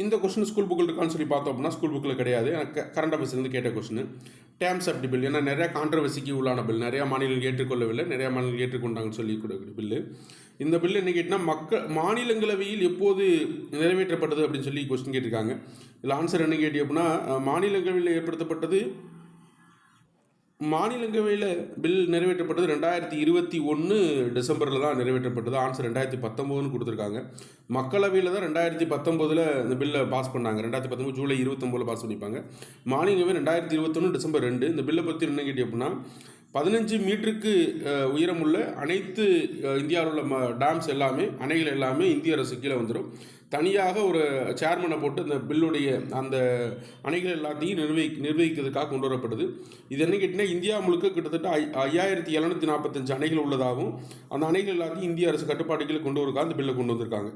இந்த question school புக்கில் இருக்கான்னு சொல்லி பார்த்தோம் அப்படின்னா ஸ்கூல் புக்கில் கிடையாது. எனக்கு கரண்ட் அஃபேர்ஸ்லேருந்து கேட்ட கொஸ்டின். டேம் சேஃப்டி பில், ஏன்னா நிறையா கான்ட்ரவர்சிக்கு உள்ளான பில், நிறையா மாநிலங்கள் ஏற்றுக்கொள்ளவில்லை, நிறையா மாநிலங்கள் ஏற்றுக்கொண்டாங்கன்னு சொல்லி கொடுக்குற பில்லு. இந்த பில் என்ன கேட்டால் மாநிலங்களவையில் எப்போது நிறைவேற்றப்பட்டது அப்படின்னு சொல்லி கொஸ்டின் கேட்டிருக்காங்க. இதில் ஆன்சர் என்ன கேட்டி அப்படின்னா மாநிலங்களவையில் ஏற்படுத்தப்பட்டது, மாநிலங்களவையில் பில் நிறைவேற்றப்பட்டது 2021 டிசம்பரில் தான் நிறைவேற்றப்பட்டது. ஆன்சர் 2019 கொடுத்துருக்காங்க. மக்களவையில் தான் 2019 இந்த பில்லை பாஸ் பண்ணாங்க. 2019 ஜூலை 29 பாஸ் பண்ணிப்பாங்க. மாநிலங்களவை 2021 டிசம்பர் 2. இந்த பில்லை பற்றி என்ன கேட்டி அப்படின்னா 15 மீட்டருக்கு உயரமுள்ள அனைத்து இந்தியாவில் உள்ள டேம்ஸ் எல்லாமே, அணைகள் எல்லாமே இந்திய அரசு கீழே வந்துடும். தனியாக ஒரு சேர்மனை போட்டு இந்த பில்லுடைய அந்த அணைகள் எல்லாத்தையும் நிர்வகிக்கிறதுக்காக கொண்டு வரப்படுது. இது என்ன கேட்டிங்கன்னா இந்தியா முழுக்க கிட்டத்தட்ட 5745 அணைகள் உள்ளதாகவும் அந்த அணைகள் எல்லாத்தையும் இந்திய அரசு கட்டுப்பாட்டுகளை கொண்டு வரக்காக அந்த பில்லை கொண்டு வந்திருக்காங்க.